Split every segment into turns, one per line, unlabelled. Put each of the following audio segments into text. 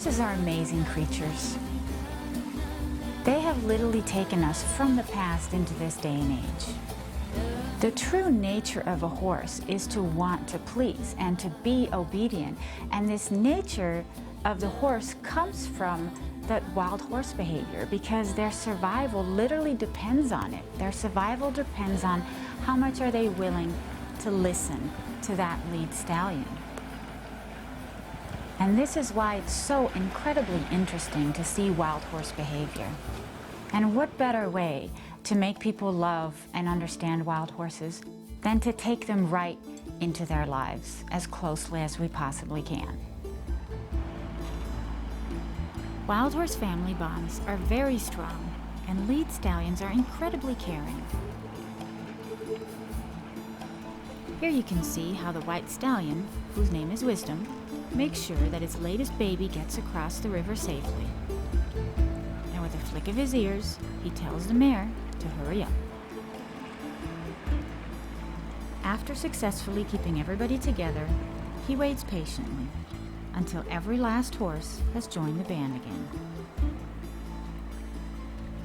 Horses are amazing creatures. They have literally taken us from the past into this day and age. The true nature of a horse is to want to please and to be obedient. And this nature of the horse comes from that wild horse behavior because their survival literally depends on it. Their survival depends on how much are they willing to listen to that lead stallion. And this is why it's so incredibly interesting to see wild horse behavior. And what better way to make people love and understand wild horses than to take them right into their lives as closely as we possibly can. Wild horse family bonds are very strong, and lead stallions are incredibly caring. Here you can see how the white stallion, whose name is Wisdom, makes sure that its latest baby gets across the river safely. And with a flick of his ears, he tells the mare to hurry up. After successfully keeping everybody together, he waits patiently until every last horse has joined the band again.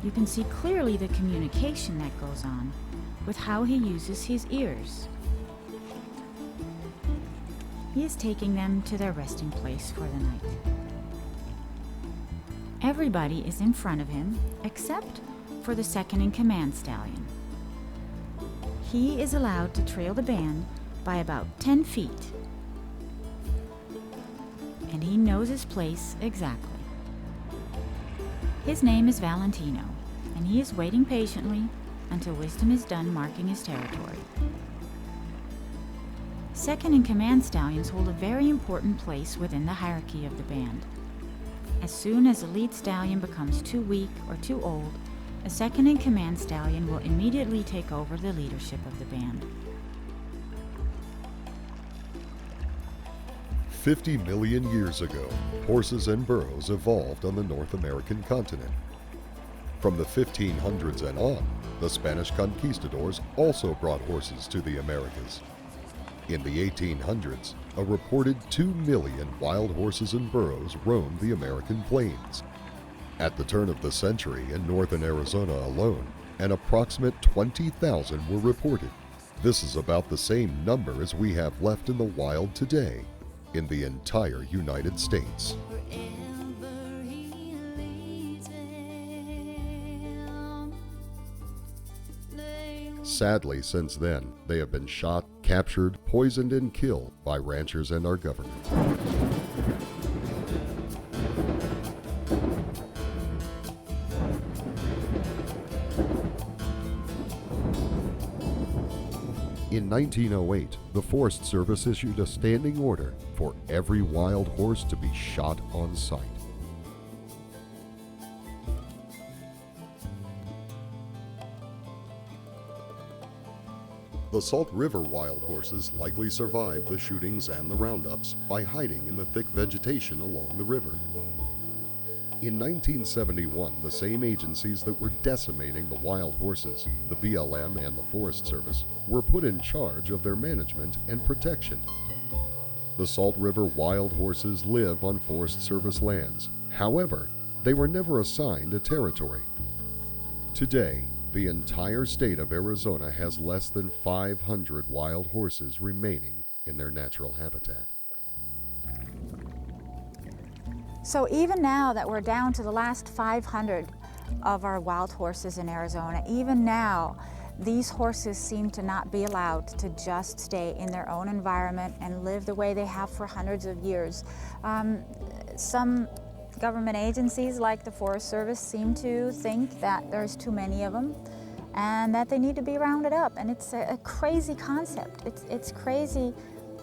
You can see clearly the communication that goes on with how he uses his ears. He is taking them to their resting place for the night. Everybody is in front of him except for the second-in-command stallion. He is allowed to trail the band by about 10 feet, and he knows his place exactly. His name is Valentino, and he is waiting patiently until Wisdom is done marking his territory. Second-in-command stallions hold a very important place within the hierarchy of the band. As soon as a lead stallion becomes too weak or too old, a second-in-command stallion will immediately take over the leadership of the band.
50 million years ago, horses and burros evolved on the North American continent. From the 1500s and on, the Spanish conquistadors also brought horses to the Americas. In the 1800s, a reported 2 million wild horses and burros roamed the American plains. At the turn of the century in northern Arizona alone, an approximate 20,000 were reported. This is about the same number as we have left in the wild today in the entire United States. Sadly, since then, they have been shot, captured, poisoned, and killed by ranchers and our government. In 1908, the Forest Service issued a standing order for every wild horse to be shot on sight. The Salt River wild horses likely survived the shootings and the roundups by hiding in the thick vegetation along the river. In 1971, the same agencies that were decimating the wild horses, the BLM and the Forest Service, were put in charge of their management and protection. The Salt River wild horses live on Forest Service lands. However, they were never assigned a territory. Today, the entire state of Arizona has less than 500 wild horses remaining in their natural habitat.
So even now that we're down to the last 500 of our wild horses in Arizona, even now, these horses seem to not be allowed to just stay in their own environment and live the way they have for hundreds of years. Some government agencies like the Forest Service seem to think that there's too many of them and that they need to be rounded up. And it's a crazy concept. It's crazy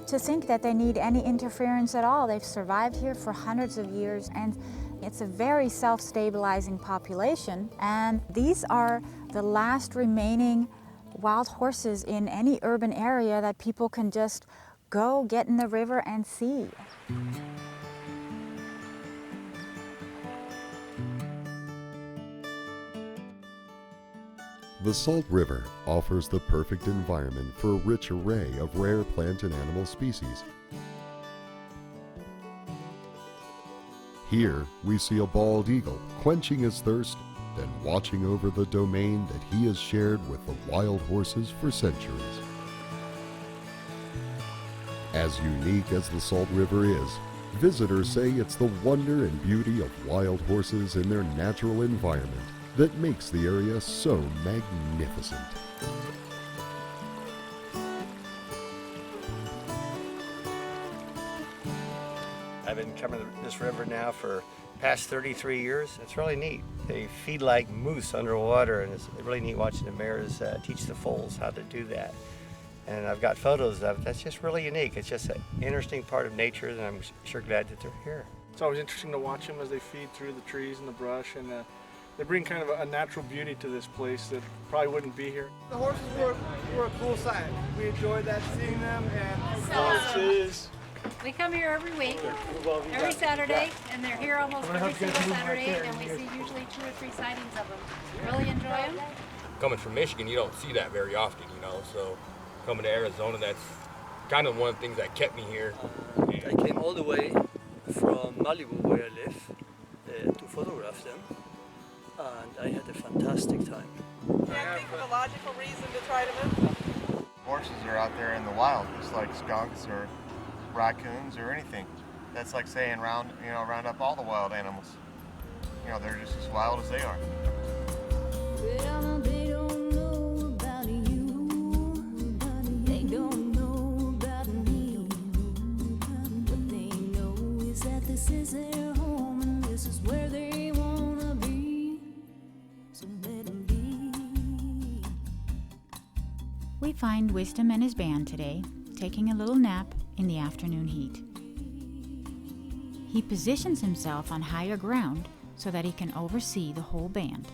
to think that they need any interference at all. They've survived here for hundreds of years, and it's a very self-stabilizing population. And these are the last remaining wild horses in any urban area that people can just go get in the river and see.
The Salt River offers the perfect environment for a rich array of rare plant and animal species. Here we see a bald eagle quenching his thirst and watching over the domain that he has shared with the wild horses for centuries. As unique as the Salt River is, visitors say it's the wonder and beauty of wild horses in their natural environment that makes the area so magnificent.
I've been coming to this river now for past 33 years. It's really neat. They feed like moose underwater, and it's really neat watching the mares teach the foals how to do that. And I've got photos of it. That's just really unique. It's just an interesting part of nature, and I'm sure glad that they're here.
It's always interesting to watch them as they feed through the trees and the brush, and they bring kind of a natural beauty to this place that probably wouldn't be here.
The horses were a cool sight. We enjoyed that, seeing them, and
Horses.
We come here every week, every Saturday, and they're here almost every single Saturday, and we see usually 2 or 3 sightings of them. Really enjoy them.
Coming from Michigan, you don't see that very often, you know, so coming to Arizona, that's kind of one of the things that kept me here.
I came all the way from Malibu, where I live, to photograph them, and I had a fantastic time.
Can't think of a logical reason to try to move them.
horses are out there in the wild, just like skunks or raccoons or anything. That's like saying round up all the wild animals. You know, they're just as wild as they are.
Well, they don't know about you, they don't know about me. What they know is that this is their home and this is where they wanna be. So let them be.
We find Wisdom and his band today, taking a little nap in the afternoon heat. He positions himself on higher ground so that he can oversee the whole band.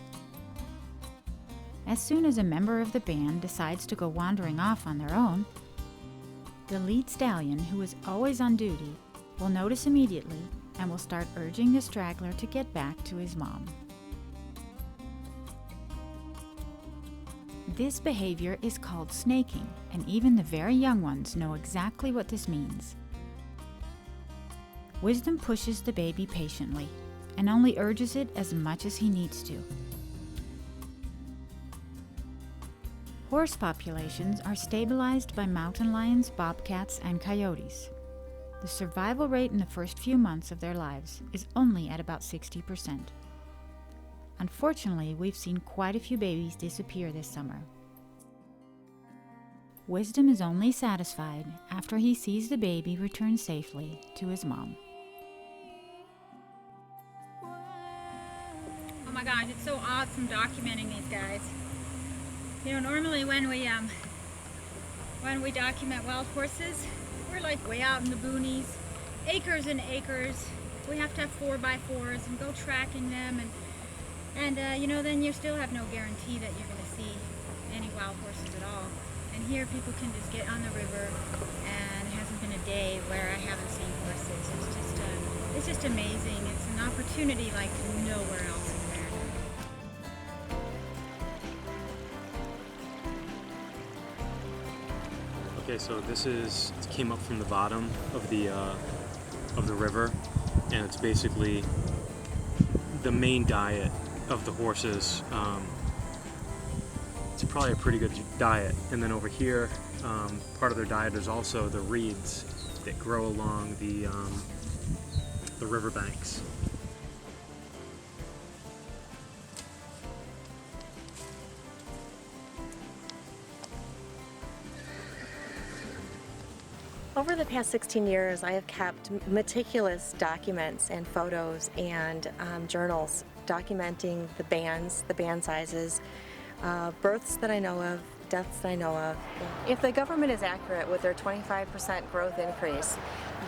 As soon as a member of the band decides to go wandering off on their own, the lead stallion, who is always on duty, will notice immediately and will start urging the straggler to get back to his mom. This behavior is called snaking, and even the very young ones know exactly what this means. Wisdom pushes the baby patiently and only urges it as much as he needs to. Horse populations are stabilized by mountain lions, bobcats, and coyotes. The survival rate in the first few months of their lives is only at about 60%. Unfortunately, we've seen quite a few babies disappear this summer. Wisdom is only satisfied after he sees the baby return safely to his mom.
Oh my gosh, it's so awesome documenting these guys. You know, normally when we document wild horses, we're like way out in the boonies, acres and acres. We have to have 4x4s and go tracking them, and you know, then you still have no guarantee that you're going to see any wild horses at all. And here people can just get on the river, and it hasn't been a day where I haven't seen horses. It's just amazing. It's an opportunity like nowhere else in America.
Okay, so it came up from the bottom of the river, and it's basically the main diet of the horses. It's probably a pretty good diet. And then over here, part of their diet is also the reeds that grow along the riverbanks.
Over the past 16 years, I have kept meticulous documents and photos and journals documenting the bands, the band sizes, births that I know of, deaths that I know of. If the government is accurate with their 25% growth increase,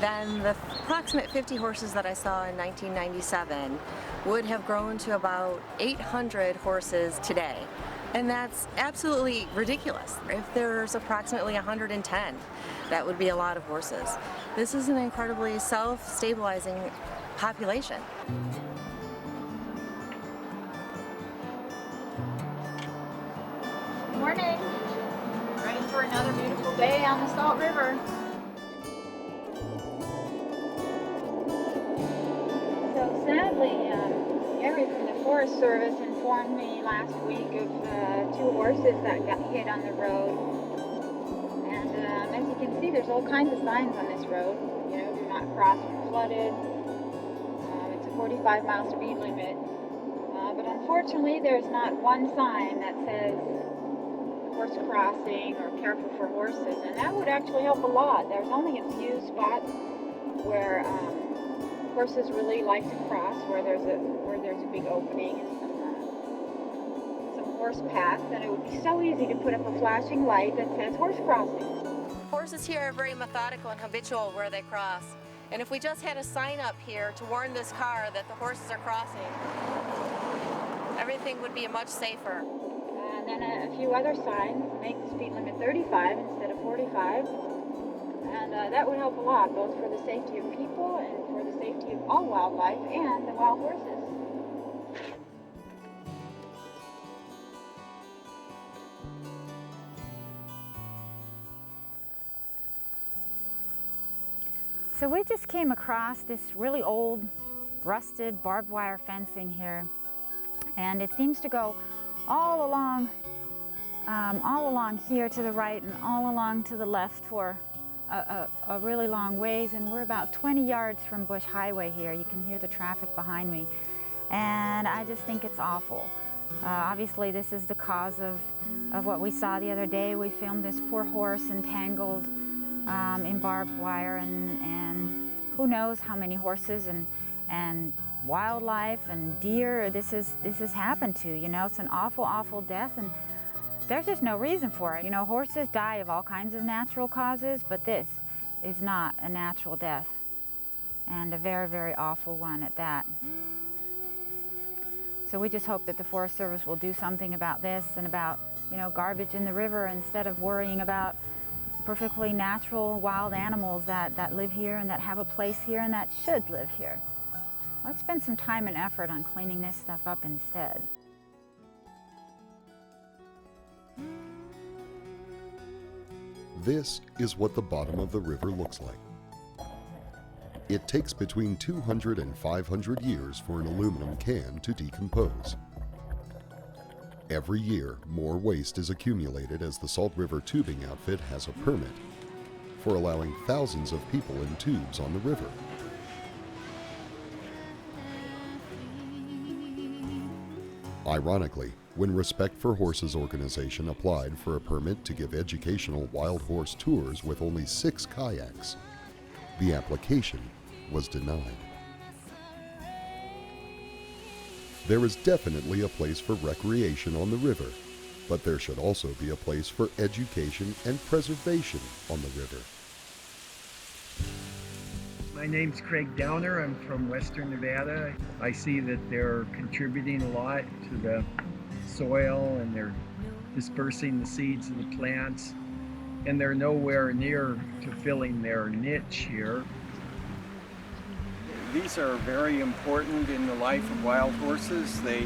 then the approximate 50 horses that I saw in 1997 would have grown to about 800 horses today. And that's absolutely ridiculous. If there's approximately 110, that would be a lot of horses. This is an incredibly self-stabilizing population.
Good morning. Ready for another beautiful day on the Salt River.
So
Gary from the Forest Service informed me last week of 2 horses that got hit on the road. And as you can see, there's all kinds of signs on this road. You know, do not cross when flooded. It's a 45-mile speed limit. But unfortunately, there's not one sign that says horse crossing or careful for horses. And that would actually help a lot. There's only a few spots where horses really like to cross, where there's a big opening and some horse paths, and it would be so easy to put up a flashing light that says horse crossing.
Horses here are very methodical and habitual where they cross. And if we just had a sign up here to warn this car that the horses are crossing, everything would be much safer.
And then a few other signs make the speed limit 35 instead of 45. And that would help a lot, both for the safety of people and for the safety of all wildlife and the wild horses. So we just came across this really old, rusted barbed wire fencing here, and it seems to go all along here to the right and all along to the left for a really long ways, and we're about 20 yards from Bush Highway here. You can hear the traffic behind me, and I just think it's awful. Obviously, this is the cause of what we saw the other day. We filmed this poor horse entangled in barbed wire, and who knows how many horses and wildlife and deer this has happened to. You know, it's an awful, awful death, and there's just no reason for it. You know, horses die of all kinds of natural causes, but this is not a natural death, and a very, very awful one at that. So we just hope that the Forest Service will do something about this and about, you know, garbage in the river, instead of worrying about perfectly natural wild animals that live here and that have a place here and that should live here. Let's spend some time and effort on cleaning this stuff up instead.
This is what the bottom of the river looks like. It takes between 200 and 500 years for an aluminum can to decompose. Every year, more waste is accumulated as the Salt River Tubing Outfit has a permit for allowing thousands of people in tubes on the river. Ironically, when Respect for Horses organization applied for a permit to give educational wild horse tours with only 6 kayaks, the application was denied. There is definitely a place for recreation on the river, but there should also be a place for education and preservation on the river.
My name's Craig Downer. I'm from Western Nevada. I see that they're contributing a lot to the soil, and they're dispersing the seeds of the plants, and they're nowhere near to filling their niche here. These are very important in the life of wild horses. They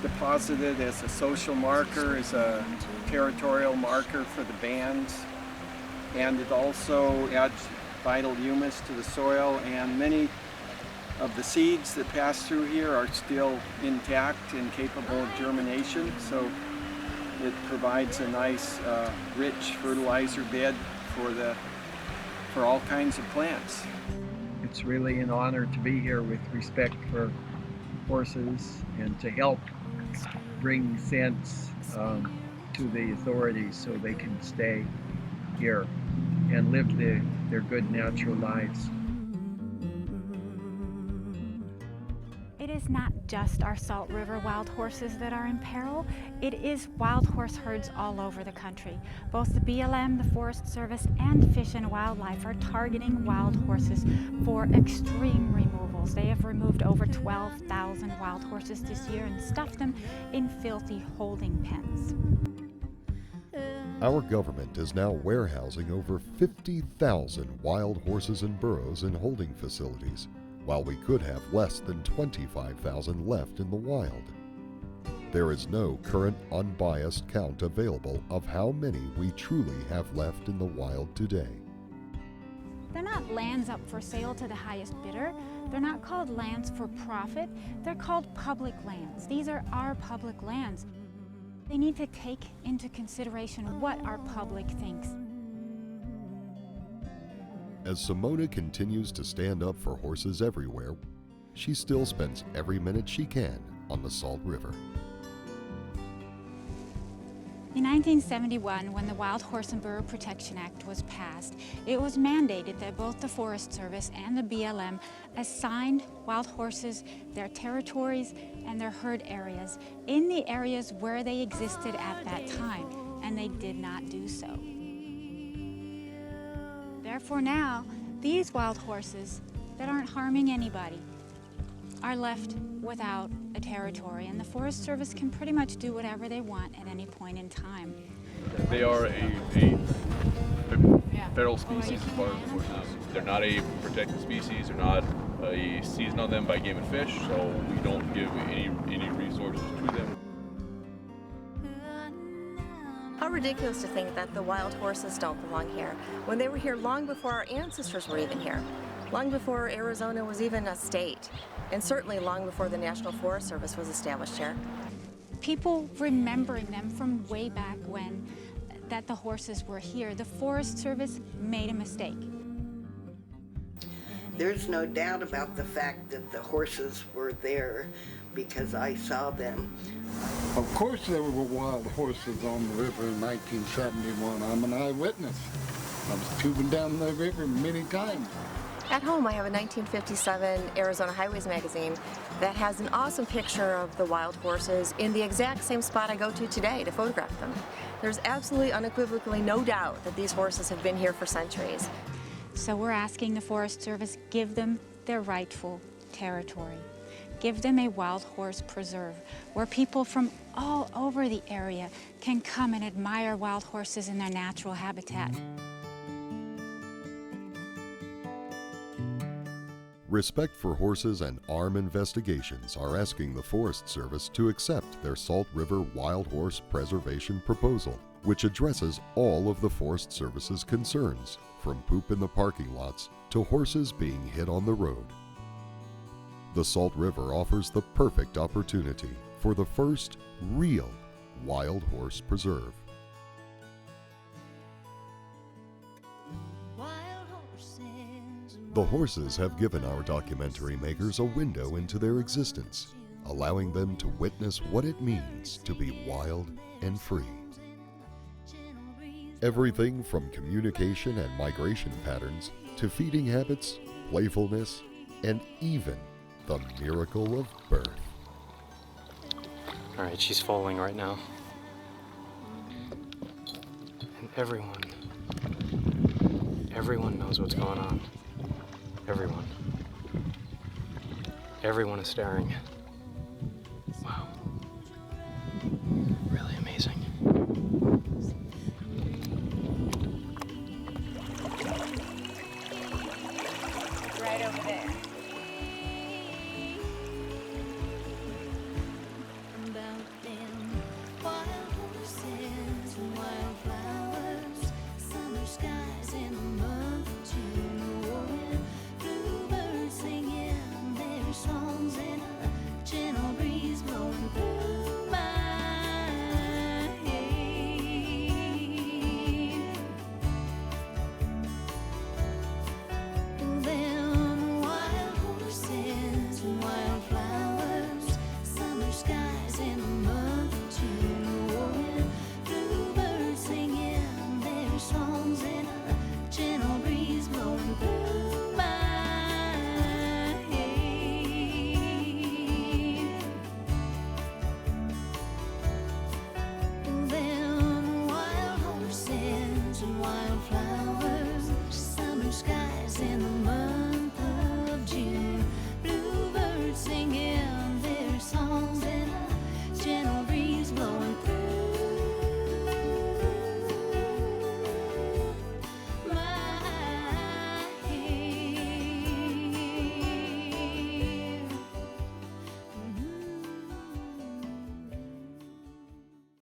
deposit it as a social marker, as a territorial marker for the bands, and it also adds vital humus to the soil, and many of the seeds that pass through here are still intact and capable of germination, so it provides a nice rich fertilizer bed for all kinds of plants. It's really an honor to be here with Respect for Horses and to help bring sense to the authorities so they can stay here and live their good natural lives.
It is not just our Salt River wild horses that are in peril. It is wild horse herds all over the country. Both the BLM, the Forest Service, and Fish and Wildlife are targeting wild horses for extreme removals. They have removed over 12,000 wild horses this year and stuffed them in filthy holding pens.
Our government is now warehousing over 50,000 wild horses and burros in holding facilities, while we could have less than 25,000 left in the wild. There is no current unbiased count available of how many we truly have left in the wild today.
They're not lands up for sale to the highest bidder. They're not called lands for profit. They're called public lands. These are our public lands. They need to take into consideration what our public thinks.
As Simona continues to stand up for horses everywhere, she still spends every minute she can on the Salt River.
In 1971, when the Wild Horse and Burro Protection Act was passed, it was mandated that both the Forest Service and the BLM assigned wild horses their territories and their herd areas in the areas where they existed at that time, and they did not do so. Therefore now, these wild horses that aren't harming anybody are left without a territory, and the Forest Service can pretty much do whatever they want at any point in time.
They are a feral species as far as the horses. They're not a protected species. They're not a season on them by Game and Fish, so we don't give any resources to them.
How ridiculous to think that the wild horses don't belong here, when they were here long before our ancestors were even here, long before Arizona was even a state, and certainly long before the National Forest Service was established here.
People remembering them from way back when, that the horses were here, the Forest Service made a mistake.
There's no doubt about the fact that the horses were there because I saw them.
Of course there were wild horses on the river in 1971. I'm an eyewitness. I was tubing down the river many times.
At home, I have a 1957 Arizona Highways magazine that has an awesome picture of the wild horses in the exact same spot I go to today to photograph them. There's absolutely unequivocally no doubt that these horses have been here for centuries.
So we're asking the Forest Service, give them their rightful territory. Give them a wild horse preserve where people from all over the area can come and admire wild horses in their natural habitat.
Respect for Horses and ARM Investigations are asking the Forest Service to accept their Salt River Wild Horse Preservation Proposal, which addresses all of the Forest Service's concerns, from poop in the parking lots to horses being hit on the road. The Salt River offers the perfect opportunity for the first real wild horse preserve. The horses have given our documentary makers a window into their existence, allowing them to witness what it means to be wild and free. Everything from communication and migration patterns to feeding habits, playfulness, and even the miracle of birth.
All right, she's falling right now. And everyone knows what's going on. Everyone is staring.